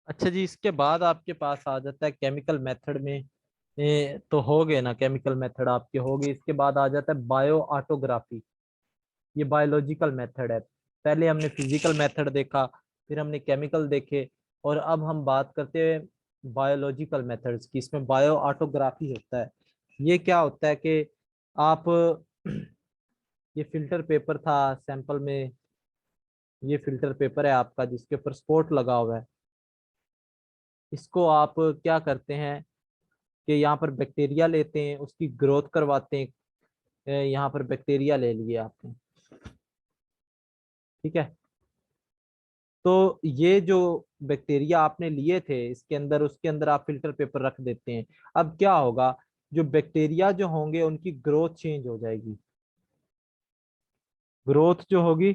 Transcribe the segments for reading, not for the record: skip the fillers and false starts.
अच्छा जी, इसके बाद आपके पास आ जाता है केमिकल मेथड में। तो हो गए ना, केमिकल मेथड आपके हो गए। इसके बाद आ जाता है बायो ऑटोग्राफी। ये बायोलॉजिकल मेथड है। पहले हमने फिजिकल मेथड देखा, फिर हमने केमिकल देखे, और अब हम बात करते हैं बायोलॉजिकल मेथड्स की। इसमें बायो ऑटोग्राफी होता है। ये क्या होता है कि आप ये फिल्टर पेपर था सैंपल में, ये फिल्टर पेपर है आपका जिसके ऊपर स्पॉट लगा हुआ है। इसको आप क्या करते हैं कि यहाँ पर बैक्टीरिया लेते हैं, उसकी ग्रोथ करवाते हैं। यहाँ पर बैक्टीरिया ले लिए आपने, ठीक है। तो ये जो बैक्टीरिया आपने लिए थे इसके अंदर, उसके अंदर आप फिल्टर पेपर रख देते हैं। अब क्या होगा, जो बैक्टीरिया जो होंगे उनकी ग्रोथ चेंज हो जाएगी। ग्रोथ जो होगी,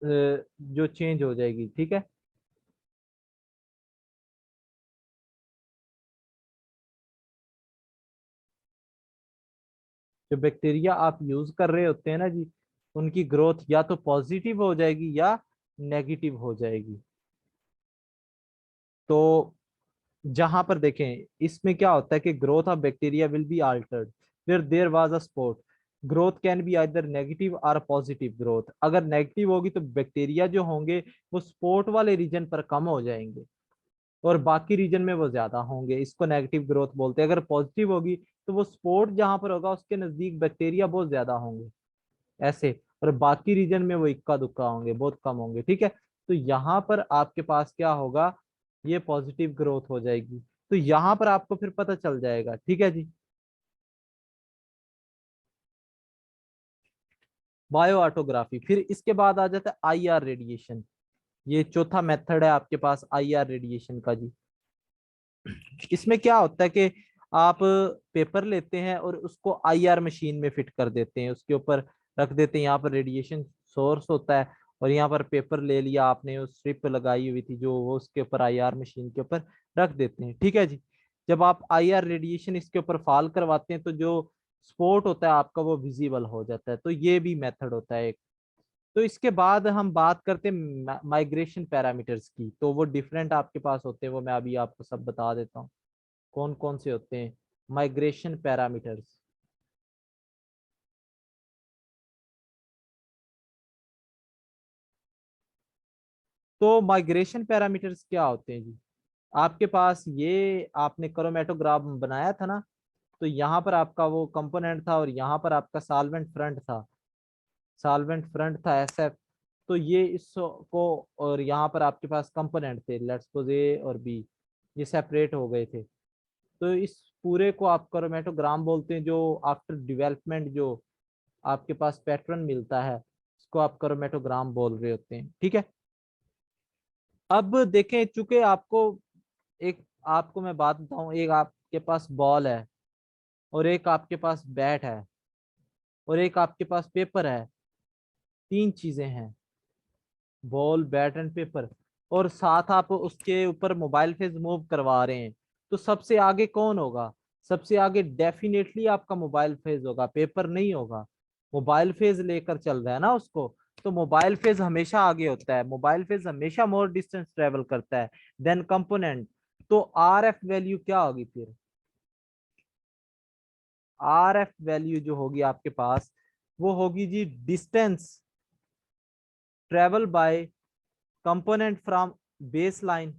जो चेंज हो जाएगी, ठीक है। जो बैक्टीरिया आप यूज कर रहे होते हैं ना जी, उनकी ग्रोथ या तो पॉजिटिव हो जाएगी या नेगेटिव हो जाएगी। तो जहां पर देखें, इसमें क्या होता है कि growth of bacteria will be altered फिर there was a spot. Growth can be either negative और पॉजिटिव ग्रोथ। अगर नेगेटिव होगी तो बैक्टीरिया जो होंगे वो स्पॉट वाले रीजन पर कम हो जाएंगे, और बाकी रीजन में वो ज्यादा होंगे। इसको नेगेटिव ग्रोथ बोलते हैं। अगर पॉजिटिव होगी तो वो स्पॉट जहां पर होगा उसके नजदीक बैक्टीरिया बहुत ज्यादा होंगे, ऐसे। और बाकी रीजन में वो इक्का दुक्का होंगे, बहुत कम होंगे, ठीक है। तो यहाँ पर आपके पास क्या होगा, ये पॉजिटिव ग्रोथ हो जाएगी। तो यहाँ पर आपको फिर पता चल जाएगा, ठीक है जी। Bio autography. फिर इसके बाद आ जाता है आईआर रेडिएशन। ये चौथा मेथड है आपके पास आईआर रेडिएशन का जी। इसमें क्या होता है कि आप पेपर लेते हैं और उसको आईआर मशीन में फिट कर देते हैं, उसके ऊपर रख देते हैं। यहाँ पर रेडिएशन सोर्स होता है, और यहाँ पर पेपर ले लिया आपने, उस स्ट्रिप लगाई हुई थी जो, वो उसके ऊपर आईआर मशीन के ऊपर रख देते हैं, ठीक है जी। जब आप आईआर रेडिएशन इसके ऊपर फॉल करवाते हैं तो जो स्पॉट होता है आपका वो विजिबल हो जाता है। तो ये भी मेथड होता है एक। तो इसके बाद हम बात करते हैं माइग्रेशन पैरामीटर्स की। तो वो डिफरेंट आपके पास होते हैं, वो मैं अभी आपको सब बता देता हूँ कौन कौन से होते हैं माइग्रेशन पैरामीटर्स। तो माइग्रेशन पैरामीटर्स क्या होते हैं जी, आपके पास ये आपने क्रोमेटोग्राम बनाया था ना, तो यहाँ पर आपका वो कंपोनेंट था और यहाँ पर आपका सॉल्वेंट फ्रंट था। सॉल्वेंट फ्रंट था SF। तो ये इसको, और यहाँ पर आपके पास कंपोनेंट थे, लेट्स सपोज A और B, ये सेपरेट हो गए थे। तो इस पूरे को आप क्रोमेटोग्राम बोलते हैं। जो आफ्टर डेवलपमेंट जो आपके पास पैटर्न मिलता है उसको आप क्रोमेटोग्राम बोल रहे होते हैं, ठीक है। अब देखें, चूंकि आपको एक, आपको मैं बात बताऊं, एक आपके पास बॉल है, और एक आपके पास बैट है, और एक आपके पास पेपर है। तीन चीजें हैं, बॉल बैट एंड पेपर, और साथ आप उसके ऊपर मोबाइल फेज मूव करवा रहे हैं। तो सबसे आगे कौन होगा, सबसे आगे डेफिनेटली आपका मोबाइल फेज होगा, पेपर नहीं होगा। मोबाइल फेज लेकर चल रहा है ना उसको, तो मोबाइल फेज हमेशा आगे होता है। मोबाइल फेज हमेशा मोर डिस्टेंस ट्रेवल करता है देन कंपोनेंट। तो RF वैल्यू क्या होगी फिर, RF वैल्यू जो होगी आपके पास वो होगी जी distance travel by component from base line.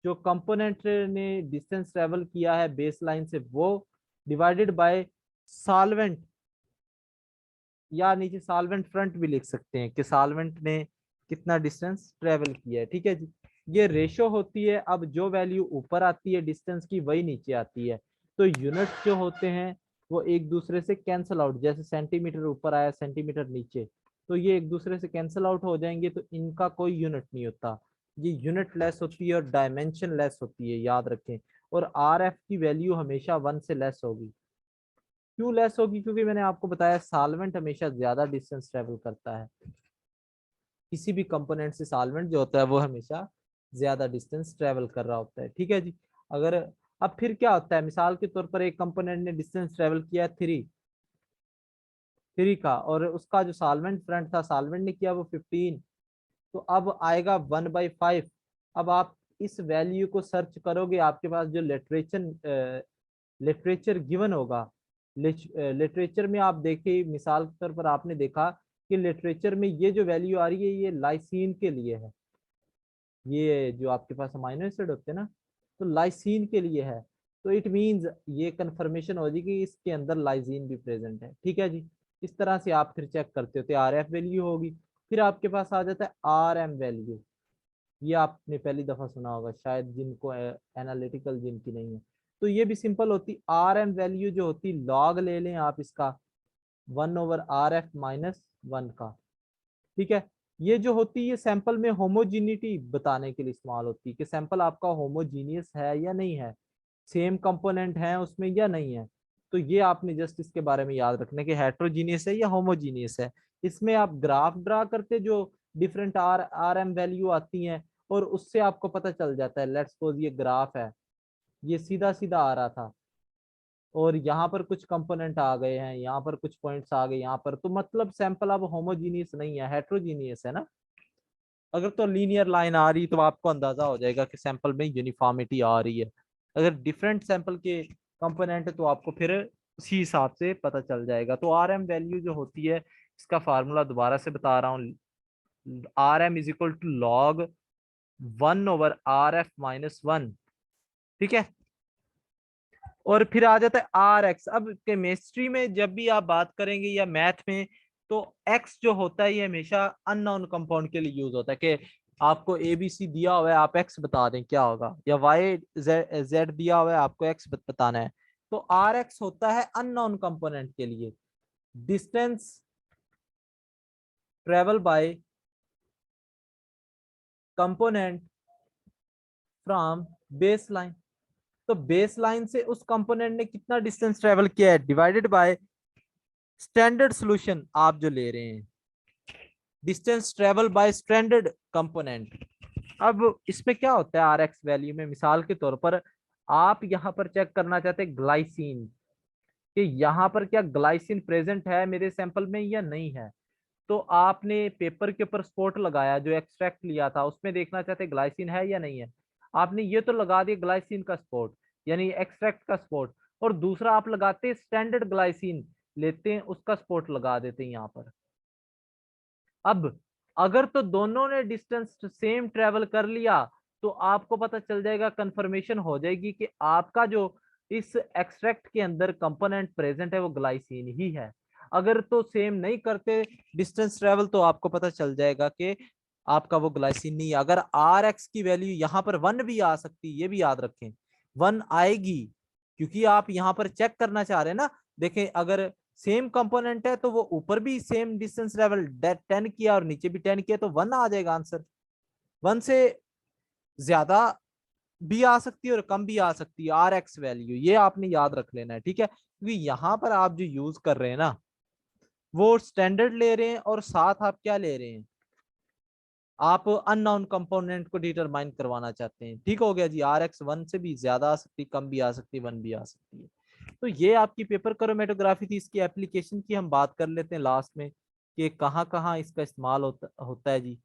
जो कंपोनेंट ने डिस्टेंस ट्रेवल किया है बेस लाइन से, वो डिवाइडेड बाय सॉल्वेंट, या नीचे सॉल्वेंट फ्रंट भी लिख सकते हैं कि सॉल्वेंट ने कितना डिस्टेंस ट्रेवल किया है, ठीक है जी। ये रेशो होती है। अब जो वैल्यू ऊपर आती है डिस्टेंस की वही नीचे आती है। तो यूनिट जो होते हैं वो एक दूसरे से कैंसल आउट, जैसे सेंटीमीटर ऊपर आया सेंटीमीटर नीचे, तो ये एक दूसरे से कैंसल आउट हो जाएंगे। तो इनका कोई यूनिट नहीं होता, ये यूनिट लेस होती है और डायमेंशन लेस होती है, याद रखें। और RF की वैल्यू हमेशा 1 से लेस होगी। क्यों लेस होगी, क्योंकि मैंने आपको बताया सॉल्वेंट हमेशा ज्यादा डिस्टेंस ट्रेवल करता है। किसी भी कंपोनेंट से सॉल्वेंट जो होता है वो हमेशा ज्यादा डिस्टेंस ट्रेवल कर रहा होता है, ठीक है जी। अगर, अब फिर क्या होता है, मिसाल के तौर पर एक कंपोनेंट ने डिस्टेंस ट्रेवल किया 3, 3 का, और उसका जो सॉल्वेंट फ्रंट था, सॉल्वेंट ने किया वो 15, तो अब आएगा 1/5। अब आप इस वैल्यू को सर्च करोगे, आपके पास जो लिटरेचर गिवन होगा, लिटरेचर में आप देखिए, मिसाल के तौर पर आपने देखा कि लिटरेचर में ये जो वैल्यू आ रही है ये लाइसीन के लिए है, ये जो आपके पास अमाइनो एसिड होते हैं ना, तो लाइसीन के लिए है। तो इट मींस ये कंफर्मेशन हो जाएगी कि इसके अंदर लाइसीन भी प्रेजेंट है। ठीक है जी। इस तरह से आप फिर चेक करते होते, आर एफ वैल्यू होगी, फिर आपके पास आ जाता है आर एम वैल्यू। ये आपने पहली दफा सुना होगा शायद, जिनको एनालिटिकल जिनकी नहीं है। तो ये भी सिंपल होती, आर एम वैल्यू जो होती, लॉग ले लें आप इसका 1/RF-1 का। ठीक है। ये जो होती है, ये सैंपल में होमोजीनिटी बताने के लिए इस्तेमाल होती है कि सैंपल आपका होमोजीनियस है या नहीं है, सेम कंपोनेंट है उसमें या नहीं है। तो ये आपने जस्ट इसके बारे में याद रखना कि हेट्रोजीनियस है या होमोजीनियस है। इसमें आप ग्राफ ड्रा करते, जो डिफरेंट आर एम वैल्यू आती हैं, और उससे आपको पता चल जाता है। लेट्स सपोज ये ग्राफ है, ये सीधा सीधा आ रहा था, और यहाँ पर कुछ कंपोनेंट आ गए हैं, यहाँ पर कुछ पॉइंट्स आ गए यहाँ पर, तो मतलब सैंपल अब होमोजीनियस नहीं है, हेट्रोजीनियस है ना। अगर तो लीनियर लाइन आ रही तो आपको अंदाजा हो जाएगा कि सैंपल में यूनिफॉर्मिटी आ रही है। अगर डिफरेंट सैंपल के कंपोनेंट है तो आपको फिर उसी हिसाब से पता चल जाएगा। तो आर एम वैल्यू जो होती है, इसका फार्मूला दोबारा से बता रहा हूँ, R M is equal to log 1/RF-1। ठीक है। और फिर आ जाता है आर एक्स। अब केमिस्ट्री में जब भी आप बात करेंगे या मैथ में, तो एक्स जो होता है ये हमेशा अननोन कंपाउंड के लिए यूज होता है, कि आपको ए बी सी दिया हुआ है, आप एक्स बता दें क्या होगा, या वाई जेड दिया हुआ है, आपको एक्स बताना है। तो आर एक्स होता है अननोन कंपोनेंट के लिए, distance travel by component from base line. तो बेस लाइन से उस कंपोनेंट ने कितना डिस्टेंस ट्रेवल किया है, डिवाइडेड बाय स्टैंडर्ड सॉल्यूशन आप जो ले रहे हैं, distance travel by standard component. अब इसमें क्या होता है आर एक्स वैल्यू में, मिसाल के तौर पर आप यहाँ पर चेक करना चाहते हैं ग्लाइसिन, कि यहाँ पर क्या ग्लाइसिन प्रेजेंट है मेरे सैंपल में या नहीं है। तो आपने पेपर के ऊपर स्पॉट लगाया, जो एक्सट्रैक्ट लिया था उसमें देखना चाहते ग्लाइसिन है या नहीं है। आपने ये तो लगा दिया ग्लाइसिन का स्पॉट, यानी एक्सट्रैक्ट का स्पॉट, और दूसरा आप लगाते स्टैंडर्ड ग्लाइसिन लेते हैं, उसका स्पॉट लगा देते हैं यहाँ पर। अब अगर तो दोनों ने डिस्टेंस सेम ट्रेवल कर लिया, तो आपको पता चल जाएगा, कंफर्मेशन हो जाएगी कि आपका जो इस एक्सट्रैक्ट के अंदर कंपोनेंट प्रेजेंट है वो ग्लाइसिन ही है। अगर तो सेम नहीं करते डिस्टेंस ट्रेवल, तो आपको पता चल जाएगा कि आपका वो ग्लाइसिन नहीं है। अगर आर एक्स की वैल्यू यहाँ पर 1 भी आ सकती है, ये भी याद रखें, 1 आएगी, क्योंकि आप यहाँ पर चेक करना चाह रहे हैं ना। देखें, अगर सेम कंपोनेंट है तो वो ऊपर भी सेम डिस्टेंस लेवल 10 किया और नीचे भी 10 किया, तो 1 आ जाएगा आंसर। 1 से ज्यादा भी आ सकती है और कम भी आ सकती है आर एक्स वैल्यू, ये आपने याद रख लेना है। ठीक है, क्योंकि यहाँ पर आप जो यूज कर रहे हैं ना, वो स्टैंडर्ड ले रहे हैं, और साथ आप क्या ले रहे हैं, आप अननोन कंपोनेंट को डिटरमाइन करवाना चाहते हैं। ठीक हो गया जी। आर एक्स 1 से भी ज्यादा आ सकती, कम भी आ सकती, 1 भी आ सकती है। तो ये आपकी पेपर क्रोमेटोग्राफी थी। इसकी एप्लीकेशन की हम बात कर लेते हैं लास्ट में, कि कहाँ कहाँ इसका इस्तेमाल होता है जी।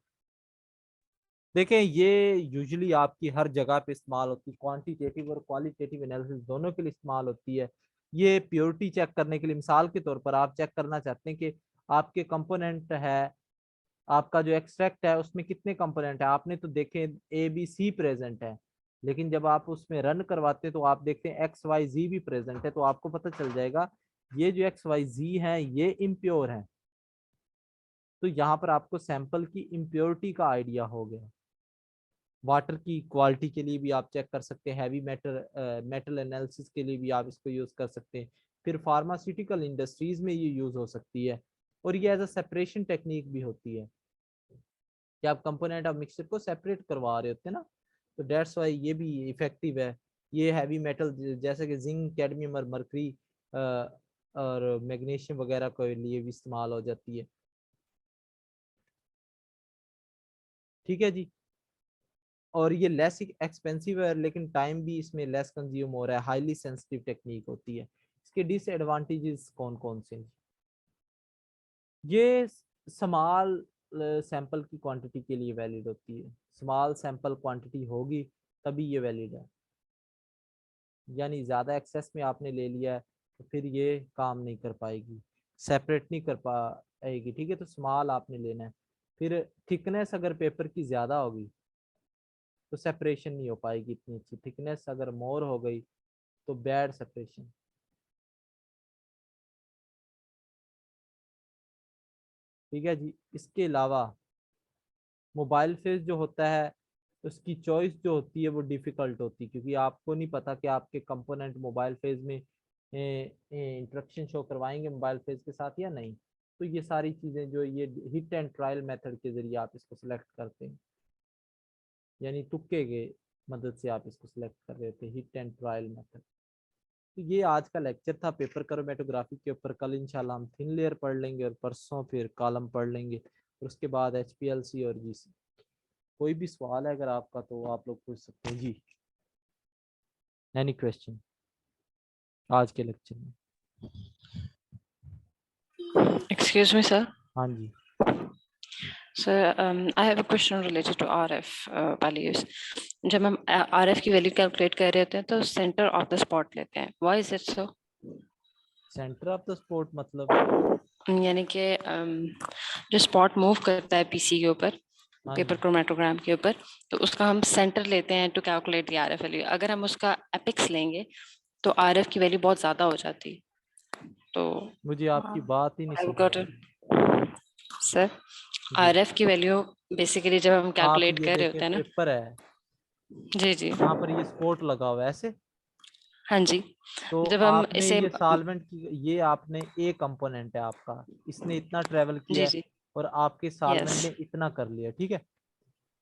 देखें, ये यूजुअली आपकी हर जगह पे इस्तेमाल होती है, क्वांटिटेटिव और क्वालिटेटिव एनालिसिस दोनों के लिए इस्तेमाल होती है। ये प्योरिटी चेक करने के लिए, मिसाल के तौर पर आप चेक करना चाहते हैं कि आपके कंपोनेंट है, आपका जो एक्सट्रैक्ट है उसमें कितने कंपोनेंट है, आपने तो देखे ए बी सी प्रेजेंट है, लेकिन जब आप उसमें रन करवाते हैं तो आप देखते हैं एक्स वाई जी भी प्रेजेंट है, तो आपको पता चल जाएगा ये जो एक्स वाई जी है ये इम्प्योर है। तो यहाँ पर आपको सैंपल की इम्प्योरिटी का आइडिया हो गया। वाटर की क्वालिटी के लिए भी आप चेक कर सकते हैं, हैवी मेटल एनालिसिस के लिए भी आप इसको यूज कर सकते हैं। फिर फार्मास्यूटिकल इंडस्ट्रीज में ये यूज हो सकती है, और ये एज अ सेपरेशन टेक्निक भी होती है, कि आप कंपोनेंट ऑफ मिक्सचर को सेपरेट करवा रहे होते हैं ना। तो डेट्स वाई ये भी इफेक्टिव है। ये हैवी मेटल जैसे कि जिंक, कैडमियम और मरकरी और मैग्नीशियम वगैरह के लिए भी इस्तेमाल हो जाती है। ठीक है जी। और ये लेस एक्सपेंसिव है, लेकिन टाइम भी इसमें लेस कंज्यूम हो रहा है, हाईली सेंसिटिव टेक्निक होती है। इसके डिसएडवांटेजेस कौन कौन से हैं? ये स्मॉल सैंपल की क्वांटिटी के लिए वैलिड होती है, स्मॉल सैंपल क्वांटिटी होगी तभी ये वैलिड है, यानी ज़्यादा एक्सेस में आपने ले लिया है तो फिर ये काम नहीं कर पाएगी, सेपरेट नहीं कर पाएगी, ठीक है। तो स्मॉल आपने लेना है। फिर थिकनेस अगर पेपर की ज़्यादा होगी तो सेपरेशन नहीं हो पाएगी इतनी अच्छी, थिकनेस अगर मोर हो गई तो बैड सेपरेशन। ठीक है जी। इसके अलावा मोबाइल फेस जो होता है उसकी चॉइस जो होती है वो डिफ़िकल्ट होती है, क्योंकि आपको नहीं पता कि आपके कंपोनेंट मोबाइल फेज में इंटरेक्शन शो करवाएंगे मोबाइल फेज के साथ या नहीं। तो ये सारी चीज़ें जो ये हिट एंड ट्रायल मेथड के ज़रिए आप इसको सिलेक्ट करते हैं, यानी तुक्के के मदद से आप इसको सिलेक्ट कर रहे थे, हिट एंड ट्रायल मेथड। तो ये आज का लेक्चर था पेपर क्रोमेटोग्राफी के ऊपर। कल इंशाल्लाह हम थिन लेयर पढ़ लेंगे और परसों फिर कॉलम पढ़ लेंगे और उसके बाद HPLC और GC। कोई भी सवाल है अगर आपका तो आप लोग पूछ सकते हैं जी। एनी क्वेश्चन आज के लेक्चर में? Excuse me, sir. हाँ जी। So I have a question related to RF values. जब हम RF की वैल्यू कैलकुलेट कर रहे होते हैं तो सेंटर ऑफ द स्पॉट लेते हैं. Why is it so? Centre of the sport मतलब? यानी कि जो स्पॉट मूव करता है पीसी के ऊपर, हाँ पेपर जी। क्रोमेटोग्राम के ऊपर, तो उसका हम सेंटर लेते हैं to calculate the RF value. अगर हम उसका एपिक्स लेंगे तो RF की वैल्यू बहुत ज्यादा हो जाती. तो मुझे आपकी बात ही नहीं I've समझ got आ it. रही सर, जी। RF की वैल्यू बेसिकली जब हम आप कैलकुलेट ये कर रहे देखें होते हैं ना. पेपर है, जी जी. यहाँ पर ये स्पोर्ट लगा हुआ है ऐसे, हाँ जी. तो जब हम आपने इसे ये सॉल्वेंट की, ये आपने ए कंपोनेंट है आपका, इसने इतना ट्रेवल किया जी है जी. और आपके सॉल्वेंट यस ने इतना कर लिया, ठीक है।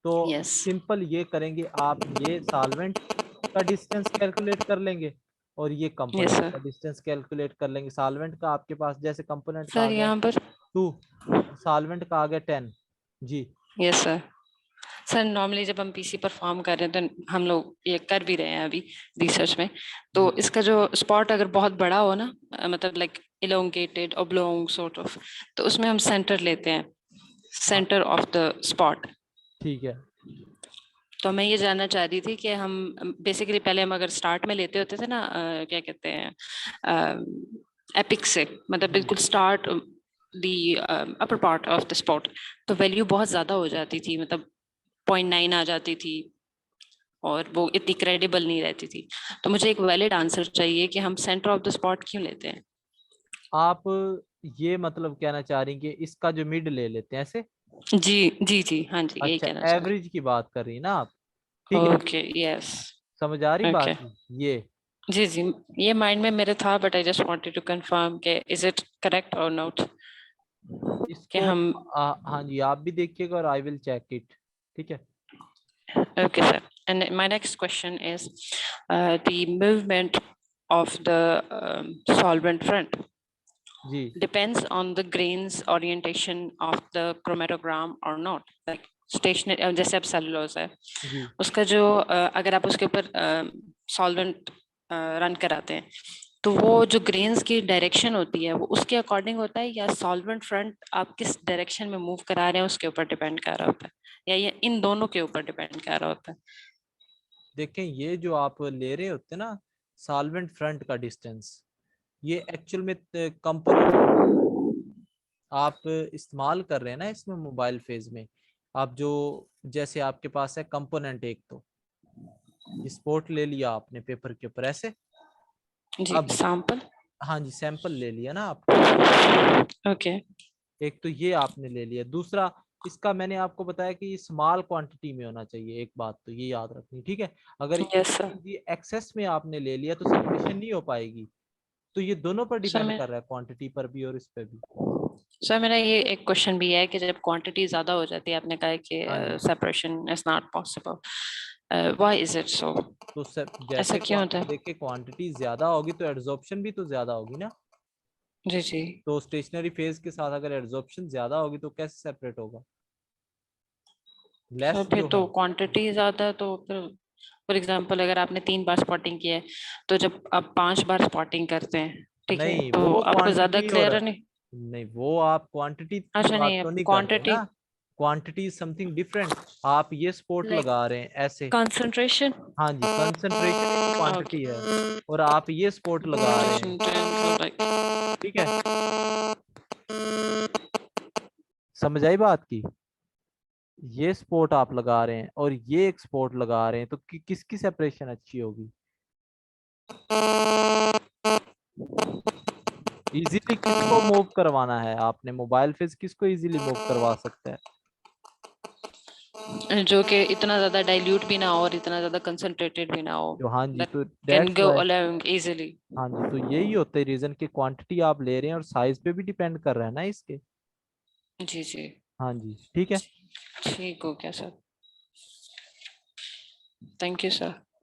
तो यस. सिंपल ये करेंगे आप, ये सॉल्वेंट का डिस्टेंस कैलकुलेट कर लेंगे और ये यस कंपोनेंट सर. का डिस्टेंस कैलकुलेट कर लेंगे। सॉल्वेंट का आपके पास जैसे कंपोनेंट का आ सर गया यहाँ पर 2, सॉल्वेंट का आ गया 10 जी। Yes sir. सर नॉर्मली जब हम पीसी परफॉर्म कर रहे हैं तो हम लोग ये कर भी रहे हैं अभी रिसर्च में. तो जी इसका जो स्पॉट अगर बहुत बड़ा हो ना, मतलब like elongated oblong sort of, तो उसमें हम सेंटर लेते हैं, हाँ सेंटर ऑफ द स्पॉट. ठीक है। तो मैं ये जानना चाह रही थी कि हम बेसिकली पहले हम अगर स्टार्ट में लेते होते थे ना, क्या कहते हैं, एपिक से, मतलब जी बिल्कुल start the upper part of the spot, तो वैल्यू बहुत ज्यादा हो जाती थी, मतलब 0.9 आ जाती थी और वो इतनी क्रेडिबल नहीं रहती थी. तो मुझे एक वैलिड आंसर चाहिए कि हम सेंटर ऑफ द स्पॉट क्यों लेते हैं. आप ये मतलब कहना चाह रही हैं कि इसका जो मिड ले लेते हैं ऐसे? जी जी जी. हाँ जी, यही अच्छा, कहना चाह रही एवरेज की बात कर रही हैं ना आप? ठीक हूँ. है, ओके. यस. समझ आ रही ओके. बात ये? जी जी. ये माइंड में मेरे था, but I just wanted to confirm के is it correct or not, कि इसको हम. हाँ जी, आप भी देखिएगा और आई विल चेक इट, ठीक है। Okay sir. And my next question is the movement of the solvent front ji depends on the grains orientation of the chromatogram or not, like stationary, जैसे अब सेलुलोज है, जी। उसका जो अगर आप उसके ऊपर सॉल्वेंट रन कराते हैं तो वो जो ग्रेन्स की डायरेक्शन होती है वो उसके अकॉर्डिंग होता है, या सॉल्वेंट फ्रंट आप किस डायरेक्शन में मूव करा रहे हैं उसके ऊपर डिपेंड कर रहा होता है, या ये इन दोनों के ऊपर डिपेंड कर रहा होता है. देखें, ये जो आप ले रहे होते हैं ना सॉल्वेंट फ्रंट का डिस्टेंस, ये एक्चुअल में कंपोनेंट आप इस्तेमाल कर रहे हैं ना इसमें मोबाइल फेज में। आप जो, जैसे आपके पास है कंपोनेंट एक, तो ये स्पोर्ट ले लिया आपने पेपर के ऊपर ऐसे, जी. अब सैंपल. हाँ जी सैंपल ले लिया ना आपने, ओके. एक तो ये आपने ले लिया। दूसरा, इसका मैंने आपको बताया कि स्मॉल क्वांटिटी में होना चाहिए, एक बात तो ये याद रखनी, ठीक है। अगर यस सर. ये एक्सेस में आपने ले लिया तो सेपरेशन नहीं हो पाएगी। तो ये दोनों पर सर डिपेंड मैं कर रहा है, क्वांटिटी पर भी और इस पे भी। सर मेरा ये एक क्वेश्चन भी है कि जब क्वांटिटी ज्यादा हो जाती है, आपने कहा कि हाँ जी। Separation is not possible, why is it so? तो ऐसा जैसे क्यों होता है? देखिए क्वांटिटी ज्यादा होगी तो एड्सॉर्प्शन भी तो ज्यादा होगी ना। जी जी. तो स्टेशनरी फेज के साथ अगर एड्सॉर्प्शन ज्यादा होगी तो कैसे सेपरेट होगा? सर लेस फिर जो तो है। क्वांटिटी ज्यादा है, तो फिर फॉर एग्जांपल अगर आपने 3 बार स्पॉटिंग किया है, तो जब आप 5 बार स्पॉटिंग करते हैं, ठीक है, नहीं, तो वो आपको ज्यादा क्वांटिटी और क्लियर है नहीं. नहीं, वो आप क्वांटिटी की अच्छा बात नहीं, तो नहीं कर रहे क्वांटिटी ना। Quantity is something different. आप ये स्पोर्ट लाइक लगा रहे हैं ऐसे। कंसंट्रेशन। हाँ जी, कंसंट्रेशन एक ओके। क्वांटिटी है, और आप ये स्पोर्ट लगा रहे हैं। ठीक है, समझ आई बात की। ये स्पोर्ट आप लगा रहे हैं और ये एक स्पोर्ट लगा रहे हैं, तो किसकी सेपरेशन अच्छी होगी? इजीली किसको मूव करवाना है आपने? मोबाइल फेज किसको इजीली मूव करवा सकता है? जो कि इतना ज्यादा डाइल्यूट भी ना हो और इतना ज्यादा कंसंट्रेटेड भी ना हो, जो, हाँ जी, that तो can that's go why. along easily। हाँ जी, तो यही होता है रीजन कि क्वांटिटी आप ले रहे हैं और साइज पे भी डिपेंड कर रहा है ना इसके। जी जी। हाँ जी, ठीक है। ठीक हो गया सर। Thank you sir.